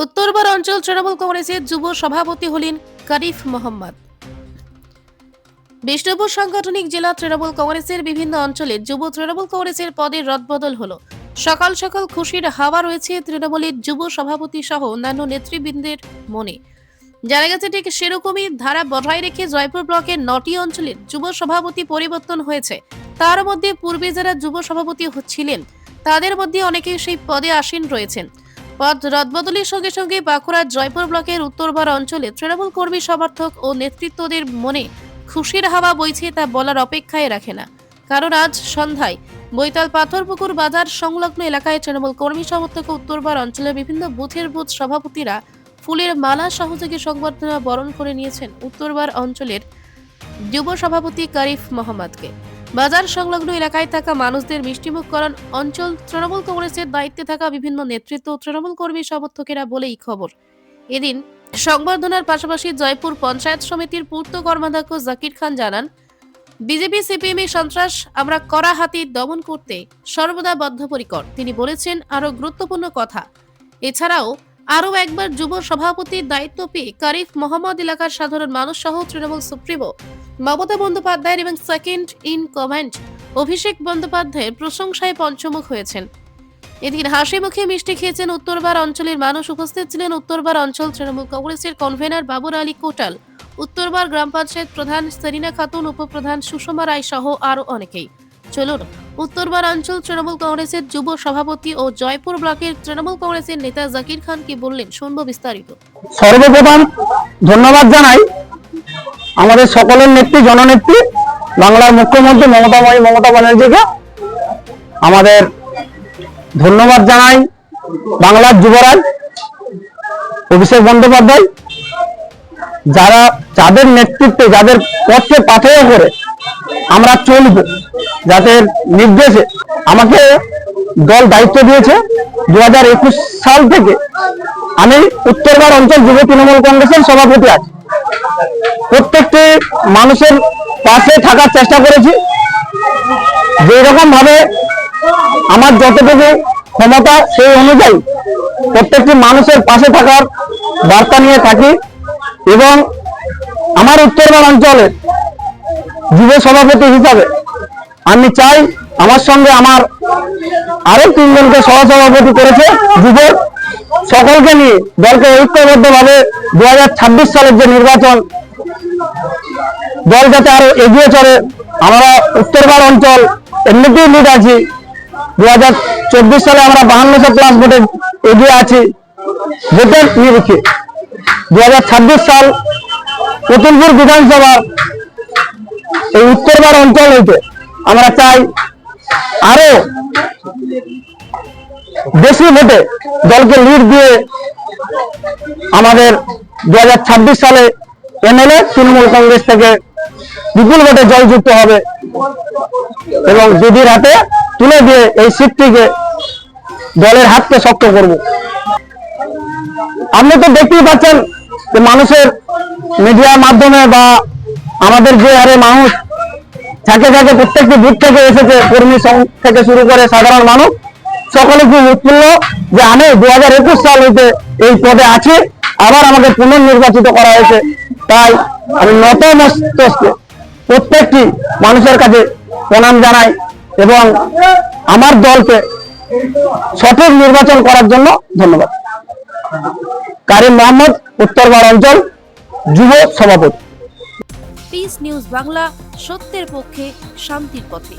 উত্তরবঙ্গ অঞ্চল তৃণমূল কংগ্রেসের যুব সভাপতি হলেন কারিফ মোহাম্মদ। বিষ্ণুপুর সাংগঠনিক জেলা তৃণমূল কংগ্রেসের বিভিন্ন অঞ্চলে যুব তৃণমূল কংগ্রেসের পদের রদবদল হলো। সকাল সকাল খুশির হাওয়া রয়েছে তৃণমূলের যুব সভাপতি সহ অন্যান্য নেতৃবৃন্দের মনে। জানা গেছে ঠিক সেরকমই ধারা বজায় রেখে জয়পুর ব্লকের 9টি অঞ্চলের যুব সভাপতি পরিবর্তন হয়েছে। তার মধ্যে পূর্বে যারা যুব সভাপতি ছিলেন তাদের মধ্যে অনেকেই সেই পদে আসীন রয়েছেন। পদ রদবদলের সঙ্গে সঙ্গে বাঁকুড়ার জয়পুর ব্লকের উত্তরবার অঞ্চলে তৃণমূল কর্মী সমর্থক ও নেতৃত্বদের মনে খুশির হাওয়া বইছে তা বলার অপেক্ষায় রাখে না। কারণ আজ সন্ধ্যায় বৈতাল পাথরপুকুর বাজার সংলগ্ন এলাকায় তৃণমূল কর্মী সমর্থক ও উত্তরবার অঞ্চলের বিভিন্ন বুথের বুথ সভাপতিরা ফুলের মালা সহযোগী সংবর্ধনা বরণ করে নিয়েছেন উত্তরবার অঞ্চলের যুব সভাপতি কারিফ মোহাম্মদকে। বাজার সংলগ্ন এলাকায় থাকা মানুষদের মিষ্টিমুখকরণ অঞ্চল তৃণমূল কংগ্রেসের দায়িত্বে থাকা বিভিন্ন নেতৃত্ব তৃণমূল কর্মী সমর্থকেরা বলেই খবর। এদিন সংবর্ধনার পাশাপাশি জয়পুর পঞ্চায়েত সমিতির পূর্ত কর্মাধ্যক্ষ জাকির খান জানান, বিজেপি সিপিএম সন্ত্রাস আমরা কড়া হাতে দমন করতে সর্বদা বদ্ধপরিকর। তিনি বলেছেন আরো গুরুত্বপূর্ণ কথা, এছাড়াও আরও একবার যুব সভাপতির দায়িত্ব পেয়ে কারিফ মোহাম্মদ এলাকার সাধারণ মানুষ সহ তৃণমূল সুপ্রিমো মমতা বন্দ্যোপাধ্যায়ের এবং সেকেন্ড ইন কমান্ড অভিষেক বন্দ্যোপাধ্যায়ের প্রশংসায় পঞ্চমুখ হয়েছেন। এদিন হাসি মুখে মিষ্টি খেয়েছেন উত্তরবার অঞ্চলের মানুষ। উপস্থিত ছিলেন উত্তরবার অঞ্চল তৃণমূল কংগ্রেসের কনভেনার বাবুর আলী কোটাল, উত্তরবার গ্রাম পঞ্চায়েত প্রধান সেরিনা খাতুন, উপপ্রধান সুষমা রায় সহ আরো অনেকেই। চলুন উত্তরবার অঞ্চল তৃণমূল কংগ্রেসের যুব সভাপতি ও জয়পুর ব্লকের তৃণমূল কংগ্রেসের নেতা জাকির খান কি বললেন শুনবো বিস্তারিত। সর্বপ্রথম ধন্যবাদ জানাই আমাদের সকলের নেত্রী জননেত্রী বাংলার মুখ্যমন্ত্রী মমতা ব্যানার্জিকে। আমাদের ধন্যবাদ জানাই বাংলার যুবরাজ অভিষেক বন্দ্যোপাধ্যায়, যাদের নেতৃত্বে যাদের পথকে পাথেয় করে আমরা চলব, যাদের নির্দেশে আমাকে দল দায়িত্ব দিয়েছে। 2021 সাল থেকে আমি উত্তরবার অঞ্চল যুব তৃণমূল কংগ্রেসের সভাপতি আছি। প্রত্যেকটি মানুষের পাশে থাকার চেষ্টা করেছি, যে রকম ভাবে আমার যতটুকু ক্ষমতা সেই অনুযায়ী প্রত্যেকটি মানুষের পাশে থাকার বার্তা নিয়ে থাকি। এবং আমার উত্তরবার অঞ্চলের যুব সভাপতি হিসাবে আমি চাই আমার সঙ্গে আমার আরো 3 জনকে সহসভাপতি করেছে যুব, সকলকে নিয়ে দলকে ঐক্যবদ্ধ ভাবে 2026 সালের যে নির্বাচন দল যাতে আরো এগিয়ে চলে। আমরা উত্তরবার অঞ্চল এমনিতেই লিড আছি, 2024 সালে আমরা 52+ ভোটে এগিয়ে আছি। ভোটের নিরিখে 2026 সাল কতুলপুর বিধানসভা এই উত্তরবার অঞ্চল হইতে আমরা চাই আরো বেশি ভোটে দলকে লিড দিয়ে আমাদের 2026 সালে এমএলএ তৃণমূল কংগ্রেস থেকে বিপুল ভোটে জয়যুক্ত হবে এবং দিদির হাতে তুলে দিয়ে এই সিটটিকে দলের হাতকে শক্ত করব। আপনি তো দেখতেই পাচ্ছেন যে মানুষের মিডিয়ার মাধ্যমে বা আমাদের যে হারে মানুষ থাকে প্রত্যেকটি বুথ থেকে এসেছে, কর্মী থেকে শুরু করে সাধারণ মানুষ সকলে খুব উৎফুল্ল যে আমি 2021 সাল হইতে এই পদে আছি, আবার আমাকে পুনর্নির্বাচিত করা হয়েছে। তাই আমি নত মস্তকে প্রত্যেকটি মানুষের কাছে প্রণাম জানাই এবং আমার দলকে সঠিক নির্বাচন করার জন্য ধন্যবাদ। কারিম মোহাম্মদ, উত্তরবার অঞ্চল যুব সভাপতি। পিস নিউজ বাংলা, সত্যের পক্ষে শান্তির পথে।